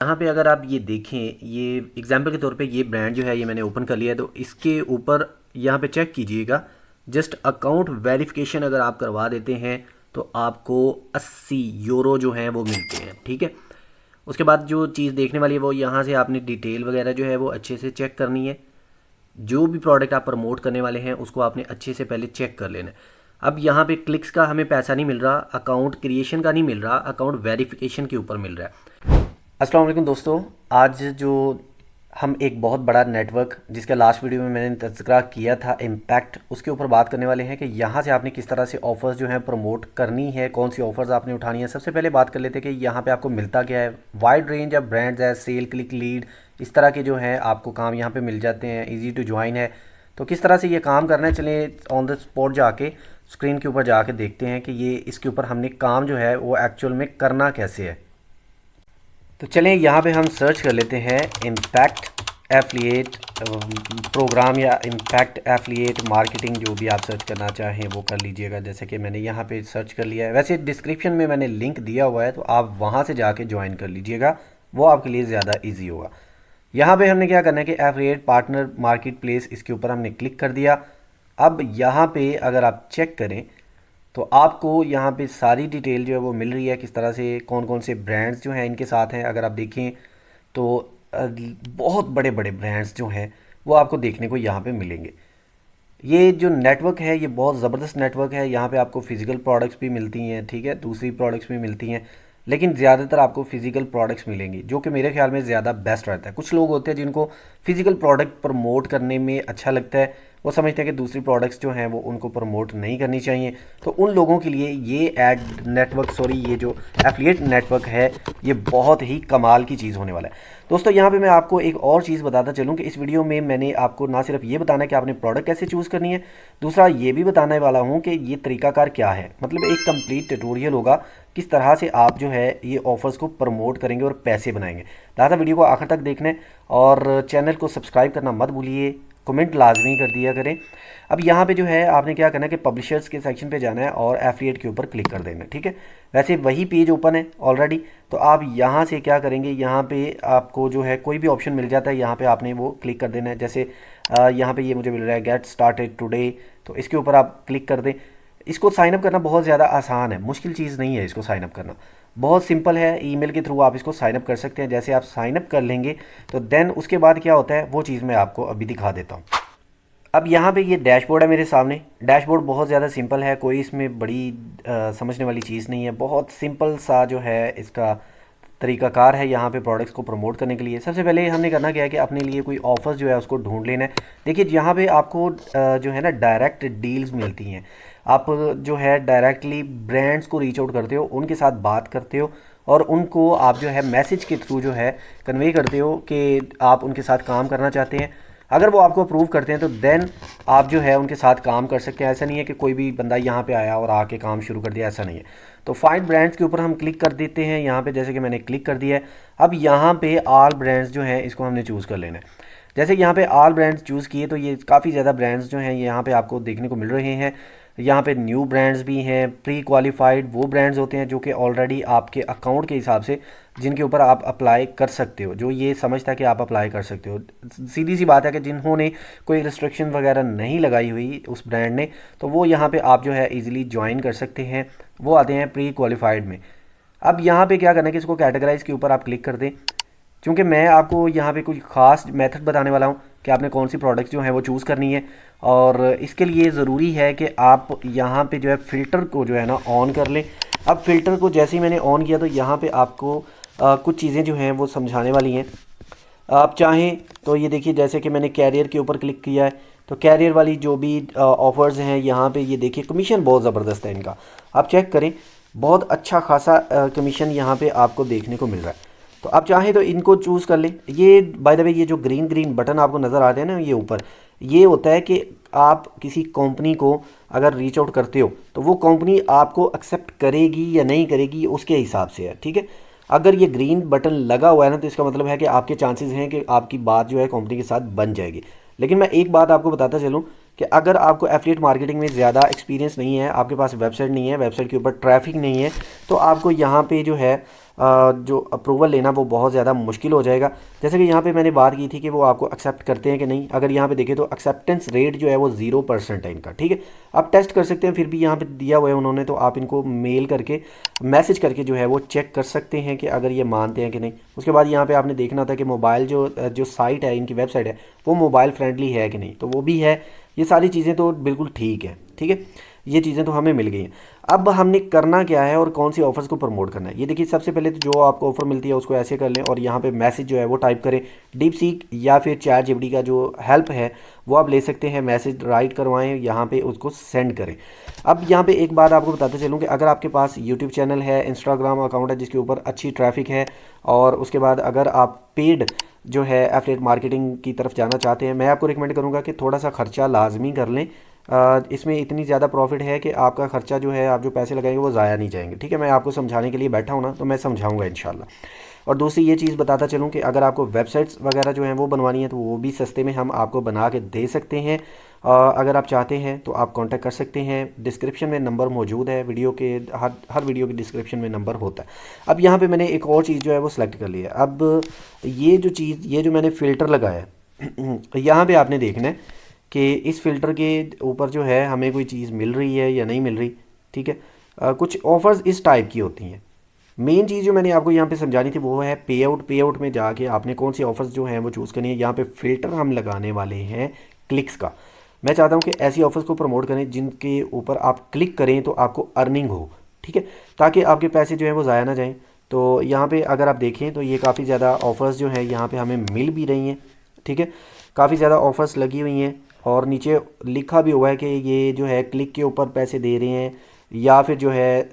यहाँ पे अगर आप ये देखें, ये एग्जांपल के तौर पे ये ब्रांड जो है ये मैंने ओपन कर लिया है, तो इसके ऊपर यहाँ पे चेक कीजिएगा। जस्ट अकाउंट वेरिफिकेशन अगर आप करवा देते हैं तो आपको 80 यूरो जो हैं वो मिलते हैं, ठीक है। उसके बाद जो चीज़ देखने वाली है वो यहाँ से आपने डिटेल वगैरह जो है वो अच्छे से चेक करनी है। जो भी प्रोडक्ट आप प्रमोट करने वाले हैं उसको आपने अच्छे से पहले चेक कर लेना है। अब यहाँ पे क्लिक्स का हमें पैसा नहीं मिल रहा, अकाउंट क्रिएशन का नहीं मिल रहा, अकाउंट वेरिफिकेशन के ऊपर मिल रहा है। अस्सलाम वालेकुम दोस्तों, आज जो हम एक बहुत बड़ा नेटवर्क जिसका लास्ट वीडियो में मैंने तज़किरा किया था इम्पैक्ट, उसके ऊपर बात करने वाले हैं कि यहाँ से आपने किस तरह से ऑफ़र्स जो हैं प्रमोट करनी है, कौन सी ऑफ़र्स आपने उठानी है। सबसे पहले बात कर लेते हैं कि यहाँ पे आपको मिलता क्या है। वाइड रेंज ऑफ ब्रांड्स है, सेल, क्लिक, लीड, इस तरह के जो हैं आपको काम यहाँ पे मिल जाते हैं। इजी टू ज्वाइन है। तो किस तरह से ये काम करना है, चलिए ऑन द स्पॉट जाके स्क्रीन के ऊपर जाके देखते हैं कि ये इसके ऊपर हमने काम जो है वो एक्चुअल में करना कैसे है। तो चलें यहाँ पे हम सर्च कर लेते हैं इम्पैक्ट एफिलिएट प्रोग्राम या इम्पैक्ट एफिलिएट मार्केटिंग, जो भी आप सर्च करना चाहें वो कर लीजिएगा। जैसे कि मैंने यहाँ पे सर्च कर लिया है। वैसे डिस्क्रिप्शन में मैंने लिंक दिया हुआ है, तो आप वहाँ से जाके ज्वाइन कर लीजिएगा, वो आपके लिए ज़्यादा ईजी होगा। यहाँ पे हमने क्या करना है कि एफिलिएट पार्टनर मार्केट प्लेस, इसके ऊपर हमने क्लिक कर दिया। अब यहाँ पे अगर आप चेक करें तो आपको यहाँ पे सारी डिटेल जो है वो मिल रही है, किस तरह से कौन कौन से ब्रांड्स जो हैं इनके साथ हैं। अगर आप देखें तो बहुत बड़े बड़े ब्रांड्स जो हैं वो आपको देखने को यहाँ पे मिलेंगे। ये जो नेटवर्क है ये बहुत ज़बरदस्त नेटवर्क है। यहाँ पे आपको फ़िज़िकल प्रोडक्ट्स भी मिलती हैं, ठीक है, दूसरी प्रोडक्ट्स भी मिलती हैं, लेकिन ज़्यादातर आपको फ़िज़िकल प्रोडक्ट्स मिलेंगी, जो कि मेरे ख्याल में ज़्यादा बेस्ट रहता है। कुछ लोग होते हैं जिनको फ़िज़िकल प्रोडक्ट प्रमोट करने में अच्छा लगता है, वो समझते हैं कि दूसरी प्रोडक्ट्स जो हैं वो उनको प्रमोट नहीं करनी चाहिए। तो उन लोगों के लिए ये एड नेटवर्क, ये जो एफिलिएट नेटवर्क है ये बहुत ही कमाल की चीज़ होने वाला है। दोस्तों यहाँ पे मैं आपको एक और चीज़ बताता चलूँ कि इस वीडियो में मैंने आपको ना सिर्फ ये बताना है कि आपने प्रोडक्ट कैसे चूज़ करनी है, दूसरा ये भी बताने वाला हूँ कि ये तरीकाकार क्या है। मतलब एक कंप्लीट ट्यूटोरियल होगा किस तरह से आप जो है ये ऑफ़र्स को प्रमोट करेंगे और पैसे बनाएंगे। लिहाजा वीडियो को आखिर तक देखना है और चैनल को सब्सक्राइब करना मत भूलिए, कमेंट लाजमी कर दिया करें। अब यहाँ पे जो है आपने क्या करना है कि पब्लिशर्स के सेक्शन पे जाना है और एफिलिएट के ऊपर क्लिक कर देना है, ठीक है। वैसे वही पेज ओपन है ऑलरेडी, तो आप यहाँ से क्या करेंगे, यहाँ पे आपको जो है कोई भी ऑप्शन मिल जाता है, यहाँ पे आपने वो क्लिक कर देना है। जैसे यहाँ पे ये मुझे मिल रहा है गेट स्टार्टेड टुडे, तो इसके ऊपर आप क्लिक कर दें। इसको साइनअप करना बहुत ज़्यादा आसान है, मुश्किल चीज़ नहीं है इसको साइनअप करना, बहुत सिंपल है। ईमेल के थ्रू आप इसको साइनअप कर सकते हैं। जैसे आप साइनअप कर लेंगे तो देन उसके बाद क्या होता है वो चीज़ मैं आपको अभी दिखा देता हूँ। अब यहाँ पे ये डैशबोर्ड है मेरे सामने। डैशबोर्ड बहुत ज़्यादा सिंपल है, कोई इसमें बड़ी समझने वाली चीज़ नहीं है, बहुत सिंपल सा जो है इसका तरीकाकार है यहाँ पे प्रोडक्ट्स को प्रमोट करने के लिए। सबसे पहले हमने करना क्या है कि अपने लिए कोई ऑफर्स जो है उसको ढूंढ लेना है। देखिए यहाँ पे आपको जो है ना डायरेक्ट डील्स मिलती हैं। आप जो है डायरेक्टली ब्रांड्स को रीच आउट करते हो, उनके साथ बात करते हो और उनको आप जो है मैसेज के थ्रू जो है कन्वे करते हो कि आप उनके साथ काम करना चाहते हैं। अगर वो आपको अप्रूव करते हैं तो देन आप जो है उनके साथ काम कर सकते हैं। ऐसा नहीं है कि कोई भी बंदा यहाँ पे आया और आके काम शुरू कर दिया, ऐसा नहीं है। तो फाइंड ब्रांड्स के ऊपर हम क्लिक कर देते हैं यहाँ पे, जैसे कि मैंने क्लिक कर दिया है। अब यहाँ पे ऑल ब्रांड्स जो हैं इसको हमने चूज़ कर लेना है। जैसे कि यहाँ पे ऑल ब्रांड्स चूज़ किए तो ये काफ़ी ज़्यादा ब्रांड्स जो हैं यहाँ पे आपको देखने को मिल रहे हैं। यहाँ पे न्यू ब्रांड्स भी हैं, प्री क्वालिफाइड वो ब्रांड्स होते हैं जो कि ऑलरेडी आपके अकाउंट के हिसाब से जिनके ऊपर आप अप्लाई कर सकते हो, जो ये समझता है कि आप अप्लाई कर सकते हो। सीधी सी बात है कि जिन्होंने कोई रिस्ट्रिक्शन वगैरह नहीं लगाई हुई उस ब्रांड ने, तो वो यहाँ पे आप जो है इजीली ज्वाइन कर सकते हैं। वो आते हैं प्री क्वालिफाइड में। अब यहाँ पे क्या करना है कि इसको कैटेगराइज के ऊपर आप क्लिक कर दें। क्योंकि मैं आपको यहाँ पे कुछ ख़ास मेथड बताने वाला हूँ कि आपने कौन सी प्रोडक्ट्स जो है वो चूज़ करनी है, और इसके लिए ज़रूरी है कि आप यहाँ पे जो है फ़िल्टर को जो है ना ऑन कर लें। अब फ़िल्टर को जैसे ही मैंने ऑन किया तो यहाँ पे आपको कुछ चीज़ें जो हैं वो समझाने वाली हैं। आप चाहें तो ये देखिए, जैसे कि मैंने कैरियर के ऊपर क्लिक किया है तो कैरियर वाली जो भी ऑफ़र्स हैं यहाँ पे ये देखिए, कमीशन बहुत ज़बरदस्त है इनका, आप चेक करें, बहुत अच्छा खासा कमीशन यहाँ पे आपको देखने को मिल रहा है। तो आप चाहें तो इनको चूज़ कर लें। ये बाय द वे ये जो ग्रीन ग्रीन बटन आपको नज़र आते हैं ना ये ऊपर, ये होता है कि आप किसी कंपनी को अगर रीच आउट करते हो तो वो कंपनी आपको एक्सेप्ट करेगी या नहीं करेगी उसके हिसाब से है, ठीक है। अगर ये ग्रीन बटन लगा हुआ है ना तो इसका मतलब है कि आपके चांसेस हैं कि आपकी बात जो है कंपनी के साथ बन जाएगी। लेकिन मैं एक बात आपको बताता चलूँ कि अगर आपको एफिलिएट मार्केटिंग में ज़्यादा एक्सपीरियंस नहीं है, आपके पास वेबसाइट नहीं है, वेबसाइट के ऊपर ट्रैफिक नहीं है, तो आपको यहाँ पे जो है जो अप्रूवल लेना वो बहुत ज़्यादा मुश्किल हो जाएगा। जैसे कि यहाँ पे मैंने बात की थी कि वो आपको एक्सेप्ट करते हैं कि नहीं। अगर यहाँ पे देखें तो एक्सेप्टेंस रेट जो है वो 0% है इनका, ठीक है। आप टेस्ट कर सकते हैं, फिर भी यहाँ पे दिया हुआ है उन्होंने, तो आप इनको मेल करके मैसेज करके जो है वो चेक कर सकते हैं कि अगर ये मानते हैं कि नहीं। उसके बाद यहाँ पे आपने देखना था कि मोबाइल जो साइट है, इनकी वेबसाइट है, वो मोबाइल फ्रेंडली है कि नहीं, तो वो भी है। ये सारी चीज़ें तो बिल्कुल ठीक है, ठीक है। ये चीज़ें तो हमें मिल गई हैं। अब हमने करना क्या है और कौन सी ऑफर्स को प्रमोट करना है, ये देखिए। सबसे पहले तो जो आपको ऑफर मिलती है उसको ऐसे कर लें और यहाँ पे मैसेज जो है वो टाइप करें। डीप सीक या फिर चैट जीपीटी का जो हेल्प है वो आप ले सकते हैं। मैसेज राइट करवाएं, यहाँ पे उसको सेंड करें। अब यहाँ पे एक बात आपको बताते चलूँ कि अगर आपके पास यूट्यूब चैनल है, इंस्टाग्राम अकाउंट है जिसके ऊपर अच्छी ट्रैफिक है, और उसके बाद अगर आप पेड जो है एफिलिएट मार्केटिंग की तरफ जाना चाहते हैं, मैं आपको रिकमेंड करूँगा कि थोड़ा सा खर्चा लाजमी कर लें। इसमें इतनी ज़्यादा प्रॉफिट है कि आपका खर्चा जो है, आप जो पैसे लगाएंगे वो ज़ाया नहीं जाएंगे, ठीक है। मैं आपको समझाने के लिए बैठा हूँ ना, तो मैं समझाऊंगा इंशाल्लाह। और दूसरी ये चीज़ बताता चलूँ कि अगर आपको वेबसाइट्स वगैरह जो हैं वो बनवानी है तो वो भी सस्ते में हम आपको बना के दे सकते हैं। अगर आप चाहते हैं तो आप कांटेक्ट कर सकते हैं। डिस्क्रिप्शन में नंबर मौजूद है, वीडियो के हर वीडियो के डिस्क्रिप्शन में नंबर होता है। अब यहाँ पे मैंने एक और चीज़ जो है वो सिलेक्ट कर ली है। अब ये जो मैंने फ़िल्टर लगाया है यहाँ पे आपने देखना है कि इस फ़िल्टर के ऊपर जो है हमें कोई चीज़ मिल रही है या नहीं मिल रही, ठीक है। कुछ ऑफ़र्स इस टाइप की होती हैं। मेन चीज़ जो मैंने आपको यहाँ पे समझानी थी वो है पे आउट में जाके आपने कौन सी ऑफ़र्स जो हैं वो चूज़ करनी है। यहाँ पे फ़िल्टर हम लगाने वाले हैं क्लिक्स का। मैं चाहता हूँ कि ऐसी ऑफ़र्स को प्रमोट करें जिनके ऊपर आप क्लिक करें तो आपको अर्निंग हो, ठीक है, ताकि आपके पैसे जो हैं वो ज़ाया ना जाएँ। तो यहाँ पे अगर आप देखें तो ये काफ़ी ज़्यादा ऑफ़र्स जो हैं यहाँ पे हमें मिल भी रही हैं, ठीक है। काफ़ी ज़्यादा ऑफ़र्स लगी हुई हैं और नीचे लिखा भी हुआ है कि ये जो है क्लिक के ऊपर पैसे दे रहे हैं या फिर जो है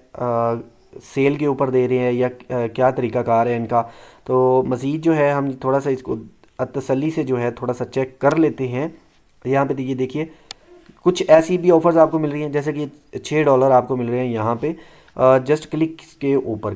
सेल के ऊपर दे रहे हैं, या क्या तरीक़ाकार है इनका। तो मज़ीद जो है हम थोड़ा सा इसको तसल्ली से जो है थोड़ा सा चेक कर लेते हैं। यहाँ पे ये देखिए कुछ ऐसी भी ऑफ़र्स आपको मिल रही हैं, जैसे कि $6 आपको मिल रहे हैं यहाँ पे जस्ट क्लिक्स के ऊपर,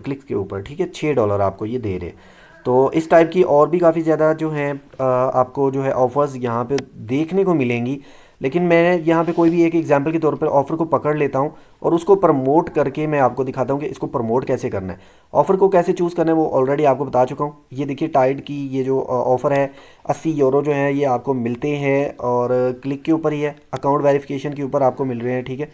ठीक है। $6 आपको ये दे रहे हैं। तो इस टाइप की और भी काफ़ी ज़्यादा जो हैं आपको जो है ऑफ़र्स यहाँ पे देखने को मिलेंगी। लेकिन मैं यहाँ पे कोई भी एक एग्जांपल के तौर पर ऑफ़र को पकड़ लेता हूँ और उसको प्रमोट करके मैं आपको दिखाता हूँ कि इसको प्रमोट कैसे करना है। ऑफ़र को कैसे चूज़ करना है वो ऑलरेडी आपको बता चुका हूँ। ये देखिए टाइड की ये जो ऑफ़र है, €80 जो है ये आपको मिलते हैं और क्लिक के ऊपर ही है, अकाउंट वेरिफिकेशन के ऊपर आपको मिल रहे हैं, ठीक है।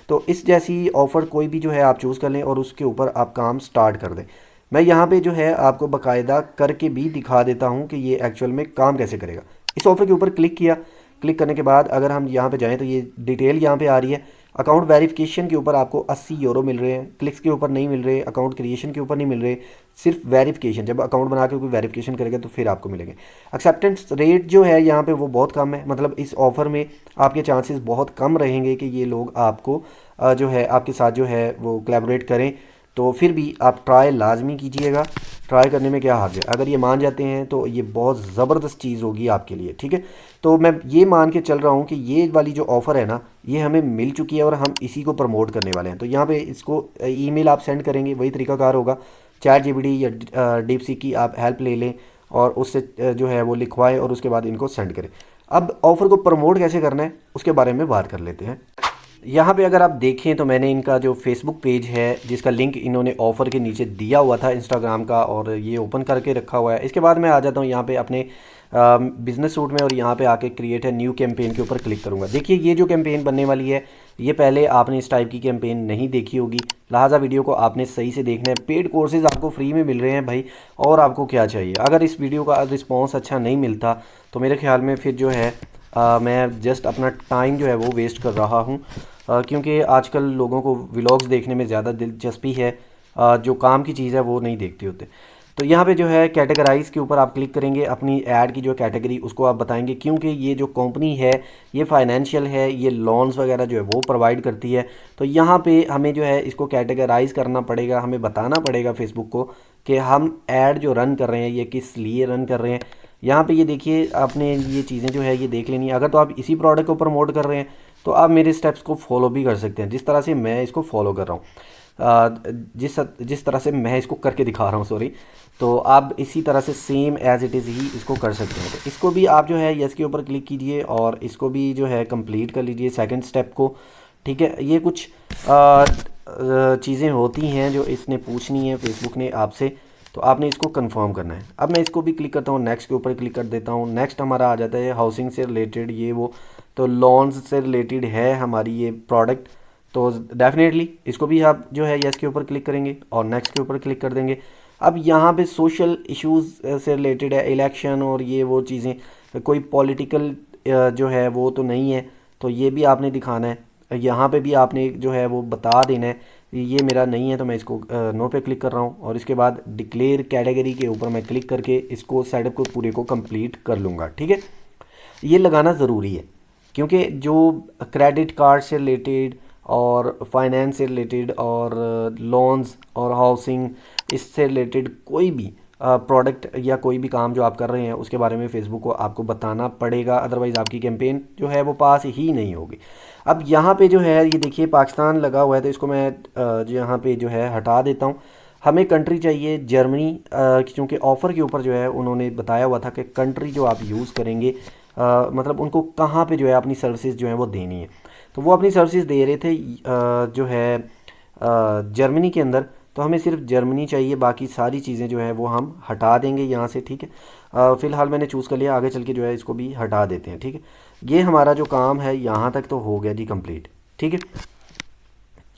तो इस जैसी ऑफ़र कोई भी जो है आप चूज़ कर लें और उसके ऊपर आप काम स्टार्ट कर दें। मैं यहाँ पे जो है आपको बाकायदा करके भी दिखा देता हूँ कि ये एक्चुअल में काम कैसे करेगा। इस ऑफ़र के ऊपर क्लिक किया, क्लिक करने के बाद अगर हम यहाँ पे जाएँ तो ये डिटेल यहाँ पे आ रही है। अकाउंट वेरिफिकेशन के ऊपर आपको €80 मिल रहे हैं, क्लिक्स के ऊपर नहीं मिल रहे, अकाउंट क्रिएशन के ऊपर नहीं मिल रहे, सिर्फ वेरिफिकेशन। जब अकाउंट बना के कोई वेरिफिकेशन करेगा तो फिर आपको मिलेंगे। एक्सेप्टेंस रेट जो है यहाँ पे वो बहुत कम है, मतलब इस ऑफ़र में आपके चांसेस बहुत कम रहेंगे कि ये लोग आपको जो है आपके साथ जो है वो कोलैबोरेट करें। तो फिर भी आप ट्राई लाजमी कीजिएगा। ट्राई करने में क्या हर्ज है, अगर ये मान जाते हैं तो ये बहुत ज़बरदस्त चीज़ होगी आपके लिए, ठीक है। तो मैं ये मान के चल रहा हूँ कि ये वाली जो ऑफ़र है ना ये हमें मिल चुकी है और हम इसी को प्रमोट करने वाले हैं। तो यहाँ पे इसको ईमेल आप सेंड करेंगे, वही तरीकाकार होगा। चैट जीपीटी या डीपसीक की आप हेल्प ले लें और उससे जो है वो लिखवाएं और उसके बाद इनको सेंड करें। अब ऑफ़र को प्रमोट कैसे करना है उसके बारे में बात कर लेते हैं। यहाँ पे अगर आप देखें तो मैंने इनका जो फेसबुक पेज है जिसका लिंक इन्होंने ऑफ़र के नीचे दिया हुआ था इंस्टाग्राम का, और ये ओपन करके रखा हुआ है। इसके बाद मैं आ जाता हूँ यहाँ पे अपने बिज़नेस सूट में और यहाँ पे आके क्रिएट है न्यू कैंपेन के ऊपर क्लिक करूँगा। देखिए ये जो कैंपेन बनने वाली है ये पहले आपने इस टाइप की कैंपेन नहीं देखी होगी, लिहाजा वीडियो को आपने सही से देखना है। पेड कोर्सेज़ आपको फ्री में मिल रहे हैं भाई, और आपको क्या चाहिए। अगर इस वीडियो का रिस्पॉन्स अच्छा नहीं मिलता तो मेरे ख्याल में फिर जो है मैं जस्ट अपना टाइम जो है वो वेस्ट कर रहा हूँ, क्योंकि आजकल लोगों को व्लॉग्स देखने में ज़्यादा दिलचस्पी है, जो काम की चीज़ है वो नहीं देखते होते। तो यहाँ पे जो है कैटेगराइज़ के ऊपर आप क्लिक करेंगे, अपनी ऐड की जो कैटेगरी उसको आप बताएंगे, क्योंकि ये जो कंपनी है ये फाइनेंशियल है, ये लोन्स वगैरह जो है वो प्रोवाइड करती है। तो यहाँ पे हमें जो है इसको कैटेगराइज़ करना पड़ेगा, हमें बताना पड़ेगा फेसबुक को कि हम ऐड जो रन कर रहे हैं ये किस लिए रन कर रहे हैं। यहाँ पे ये देखिए आपने ये चीज़ें जो है ये देख लेनी है। अगर तो आप इसी प्रोडक्ट को प्रमोट कर रहे हैं तो आप मेरे स्टेप्स को फॉलो भी कर सकते हैं, जिस तरह से मैं इसको फॉलो कर रहा हूँ, जिस तरह से मैं इसको करके दिखा रहा हूँ, सॉरी। तो आप इसी तरह से सेम एज़ इट इज़ ही इसको कर सकते हैं। तो इसको भी आप जो है यस के ऊपर क्लिक कीजिए और इसको भी जो है कंप्लीट कर लीजिए सेकंड स्टेप को, ठीक है। ये कुछ चीज़ें होती हैं जो इसने पूछनी है फेसबुक ने आपसे, तो आपने इसको कंफर्म करना है। अब मैं इसको भी क्लिक करता हूँ, नेक्स्ट के ऊपर क्लिक कर देता हूँ। नेक्स्ट हमारा आ जाता है हाउसिंग से रिलेटेड ये वो, तो लोन्स से रिलेटेड है हमारी ये प्रोडक्ट, तो डेफिनेटली इसको भी आप जो है यस के ऊपर क्लिक करेंगे और नेक्स्ट के ऊपर क्लिक कर देंगे। अब यहाँ पे सोशल इश्यूज़ से रिलेटेड है, इलेक्शन और ये वो चीज़ें, कोई पॉलिटिकल जो है वो तो नहीं है, तो ये भी आपने दिखाना है। यहाँ पे भी आपने जो है वो बता देना है ये मेरा नहीं है, तो मैं इसको नो पे क्लिक कर रहा हूँ। और इसके बाद डिक्लेयर कैटेगरी के ऊपर मैं क्लिक करके इसको सेटअप को पूरे को कंप्लीट कर लूँगा। ठीक है, ये लगाना ज़रूरी है क्योंकि जो क्रेडिट कार्ड से रिलेटेड और फाइनेंस से रिलेटेड और लोन्स और हाउसिंग इससे रिलेटेड कोई भी प्रोडक्ट या कोई भी काम जो आप कर रहे हैं उसके बारे में फेसबुक को आपको बताना पड़ेगा, अदरवाइज़ आपकी कैंपेन जो है वो पास ही नहीं होगी। अब यहाँ पे जो है ये देखिए पाकिस्तान लगा हुआ है, तो इसको मैं यहाँ पे जो है हटा देता हूँ। हमें कंट्री चाहिए जर्मनी, क्योंकि ऑफ़र के ऊपर जो है उन्होंने बताया हुआ था कि कंट्री जो आप यूज़ करेंगे मतलब उनको कहाँ पे जो है अपनी सर्विसेज जो है वो देनी है, तो वो अपनी सर्विसेज दे रहे थे जो है जर्मनी के अंदर, तो हमें सिर्फ जर्मनी चाहिए, बाकी सारी चीज़ें जो है वो हम हटा देंगे यहाँ से। ठीक है, फ़िलहाल मैंने चूज़ कर लिया, आगे चल के जो है इसको भी हटा देते हैं। ठीक है, ये हमारा जो काम है यहाँ तक तो हो गया जी कंप्लीट। ठीक है,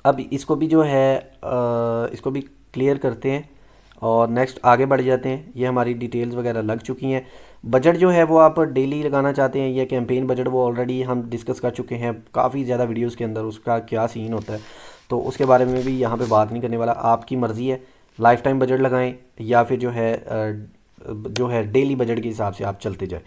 अब इसको भी जो है इसको भी क्लियर करते हैं और नेक्स्ट आगे बढ़ जाते हैं। ये हमारी डिटेल्स वगैरह लग चुकी हैं। बजट जो है वो आप डेली लगाना चाहते हैं या कैंपेन बजट, वो ऑलरेडी हम डिस्कस कर चुके हैं काफ़ी ज़्यादा वीडियोस के अंदर, उसका क्या सीन होता है, तो उसके बारे में भी यहाँ पे बात नहीं करने वाला। आपकी मर्ज़ी है, लाइफ टाइम बजट लगाएं या फिर जो है डेली बजट के हिसाब से आप चलते जाएँ।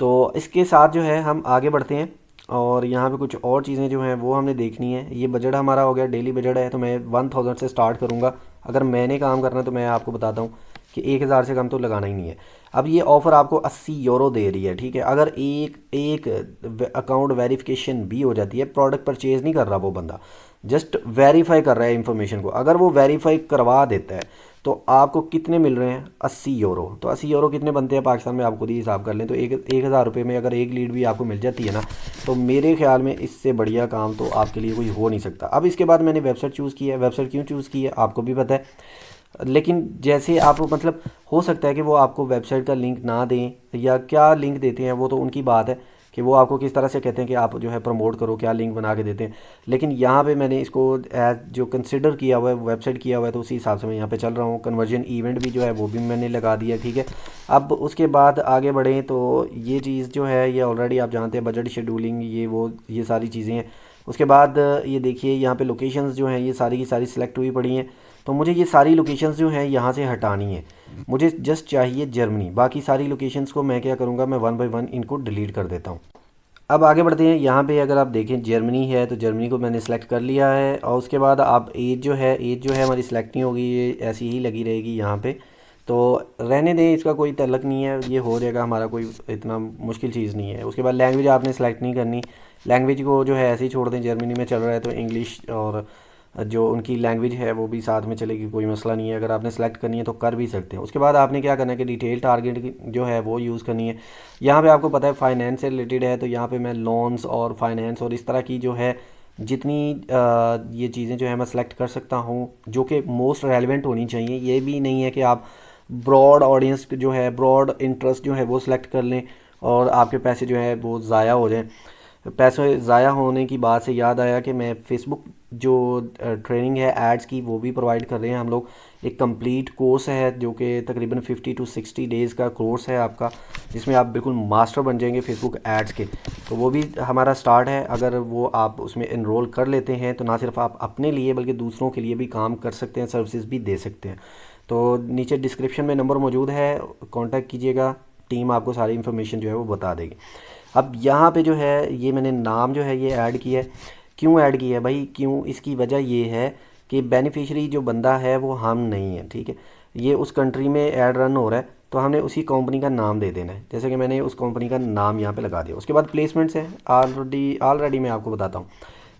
तो इसके साथ जो है हम आगे बढ़ते हैं और यहाँ पे कुछ और चीज़ें जो हैं वो हमने देखनी है। ये बजट हमारा हो गया, डेली बजट है, तो मैं 1000 से स्टार्ट करूँगा। अगर मैंने काम करना है तो मैं आपको बताता हूँ कि 1000 से कम तो लगाना ही नहीं है। अब ये ऑफ़र आपको 80 यूरो दे रही है। ठीक है, अगर एक अकाउंट वेरिफिकेशन भी हो जाती है, प्रोडक्ट परचेज़ नहीं कर रहा वो बंदा, जस्ट वेरीफाई कर रहा है इन्फॉर्मेशन को, अगर वो वेरीफाई करवा देता है तो आपको कितने मिल रहे हैं, 80 यूरो। तो 80 यूरो कितने बनते हैं पाकिस्तान में, आप खुद ही हिसाब कर लें। तो 1000 रुपये में अगर एक लीड भी आपको मिल जाती है ना, तो मेरे ख्याल में इससे बढ़िया काम तो आपके लिए कोई हो नहीं सकता। अब इसके बाद मैंने वेबसाइट चूज़ की है। वेबसाइट क्यों चूज़ की है आपको भी पता है, लेकिन जैसे आप मतलब हो सकता है कि वो आपको वेबसाइट का लिंक ना दें या क्या लिंक देते हैं वो तो उनकी बात है कि वो आपको किस तरह से कहते हैं कि आप जो है प्रमोट करो, क्या लिंक बना के देते हैं। लेकिन यहाँ पे मैंने इसको एज जो कंसिडर किया हुआ है, वेबसाइट किया हुआ है, तो उसी हिसाब से मैं यहाँ पे चल रहा हूँ। कन्वर्जन इवेंट भी जो है वो भी मैंने लगा दिया। ठीक है, अब उसके बाद आगे बढ़ें तो ये चीज़ जो है ये ऑलरेडी आप जानते हैं, बजट शेड्यूलिंग ये वो ये सारी चीज़ें हैं। उसके बाद ये देखिए यहाँ पे लोकेशंस जो हैं ये सारी की सारी सिलेक्ट हुई पड़ी हैं, तो मुझे ये सारी लोकेशंस जो हैं यहाँ से हटानी है। मुझे जस्ट चाहिए जर्मनी, बाकी सारी लोकेशंस को मैं क्या करूँगा, मैं 1 बाय 1 इनको डिलीट कर देता हूँ। अब आगे बढ़ते हैं। यहाँ पे अगर आप देखें जर्मनी है, तो जर्मनी को मैंने सेलेक्ट कर लिया है। और उसके बाद आप एज जो है हमारी सेलेक्ट नहीं होगी, ये ऐसी ही लगी रहेगी यहाँ पे, तो रहने दें, इसका कोई तल्लक नहीं है, ये हो जाएगा हमारा, कोई इतना मुश्किल चीज़ नहीं है। उसके बाद लैंग्वेज आपने सेलेक्ट नहीं करनी, लैंग्वेज को जो है ऐसे ही छोड़ दें। जर्मनी में चल रहा है तो इंग्लिश और जो उनकी लैंग्वेज है वो भी साथ में चलेगी, कोई मसला नहीं है। अगर आपने सेलेक्ट करनी है तो कर भी सकते हैं। उसके बाद आपने क्या करना है कि डिटेल टारगेट जो है वो यूज़ करनी है। यहाँ पे आपको पता है फाइनेंस से रिलेटेड है, तो यहाँ पे मैं लोन्स और फाइनेंस और इस तरह की जो है जितनी ये चीज़ें जो है मैं सेलेक्ट कर सकता हूँ जो कि मोस्ट रेलिवेंट होनी चाहिए। ये भी नहीं है कि आप ब्रॉड ऑडियंस जो है, ब्रॉड इंटरेस्ट जो है वो सिलेक्ट कर लें और आपके पैसे जो है वो ज़ाया हो जाएँ। पैसे ज़ाया होने की बात से याद आया कि मैं फेसबुक जो ट्रेनिंग है एड्स की वो भी प्रोवाइड कर रहे हैं हम लोग। एक कंप्लीट कोर्स है जो कि तकरीबन 50 to 60 डेज़ का कोर्स है आपका, जिसमें आप बिल्कुल मास्टर बन जाएंगे फेसबुक एड्स के। तो वो भी हमारा स्टार्ट है। अगर वो आप उसमें इनरोल कर लेते हैं तो ना सिर्फ आप अपने लिए बल्कि दूसरों के लिए भी काम कर सकते हैं, सर्विसेज भी दे सकते हैं। तो नीचे डिस्क्रिप्शन में नंबर मौजूद है, कॉन्टैक्ट कीजिएगा, टीम आपको सारी इन्फॉर्मेशन जो है वो बता देगी। अब यहाँ पे जो है ये मैंने नाम जो है ये ऐड किया है। क्यों ऐड किया है भाई, क्यों, इसकी वजह ये है कि बेनिफिशियरी जो बंदा है वो हम नहीं है। ठीक है, ये उस कंट्री में ऐड रन हो रहा है तो हमने उसी कंपनी का नाम दे देना है, जैसे कि मैंने उस कंपनी का नाम यहाँ पे लगा दिया। उसके बाद प्लेसमेंट्स है, ऑलरेडी मैं आपको बताता हूँ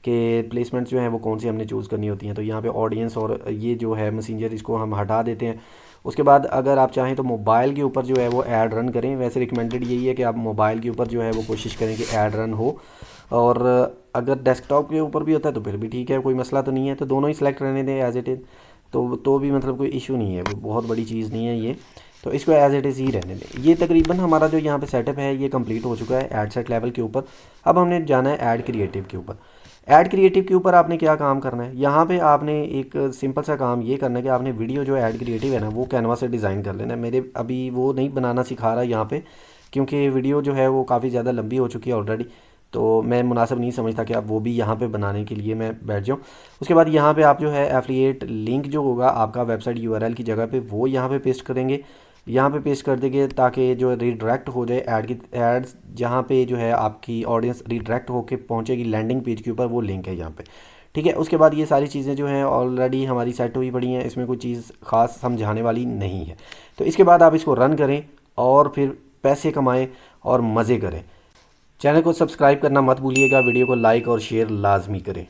कि प्लेसमेंट्स जो हैं वो कौन सी हमने चूज़ करनी होती हैं। तो यहाँ पे ऑडियंस और ये जो है मैसेंजर, इसको हम हटा देते हैं। उसके बाद अगर आप चाहें तो मोबाइल के ऊपर जो है वो ऐड रन करें। वैसे रिकमेंडेड यही है कि आप मोबाइल के ऊपर जो है वो कोशिश करें कि ऐड रन हो, और अगर डेस्कटॉप के ऊपर भी होता है तो फिर भी ठीक है, कोई मसला तो नहीं है। तो दोनों ही सिलेक्ट रहने दें एज इट इज़। तो भी मतलब कोई इशू नहीं है, वो बहुत बड़ी चीज़ नहीं है ये। तो इसको एज इट इज़ ही रहने दें। ये तकरीबन हमारा जो यहाँ पे सेटअप है ये कंप्लीट हो चुका है ऐड सेट लेवल के ऊपर। अब हमने जाना है ऐड क्रिएटिव के ऊपर। ऐड क्रिएटिव के ऊपर आपने क्या काम करना है, यहाँ पे आपने एक सिंपल सा काम ये करना है कि आपने वीडियो जो ऐड क्रिएटिव है ना वो कैनवा से डिज़ाइन कर लेना है। मेरे अभी वो नहीं बनाना सिखा रहा यहाँ पे, क्योंकि वीडियो जो है वो काफ़ी ज़्यादा लंबी हो चुकी है ऑलरेडी, तो मैं मुनासिब नहीं समझता कि आप वो भी यहाँ पे बनाने के लिए मैं बैठ जाऊँ। उसके बाद यहाँ पे आप जो है एफिलिएट लिंक जो होगा आपका वेबसाइट यूआरएल की जगह पे वो यहाँ पे पेस्ट करेंगे, यहाँ पे पेस्ट कर देंगे ताकि जो रिडायरेक्ट हो जाए ऐड की एड्स, जहाँ पे जो है आपकी ऑडियंस रिडायरेक्ट होके पहुँचेगी लैंडिंग पेज के ऊपर, वो लिंक है यहाँ पे। ठीक है, उसके बाद ये सारी चीज़ें जो हैं ऑलरेडी हमारी सेट हुई पड़ी हैं, इसमें कोई चीज़ ख़ास समझाने वाली नहीं है। तो इसके बाद आप इसको रन करें और फिर पैसे कमाएं और मज़े करें। चैनल को सब्सक्राइब करना मत भूलिएगा, वीडियो को लाइक और शेयर लाजमी करें।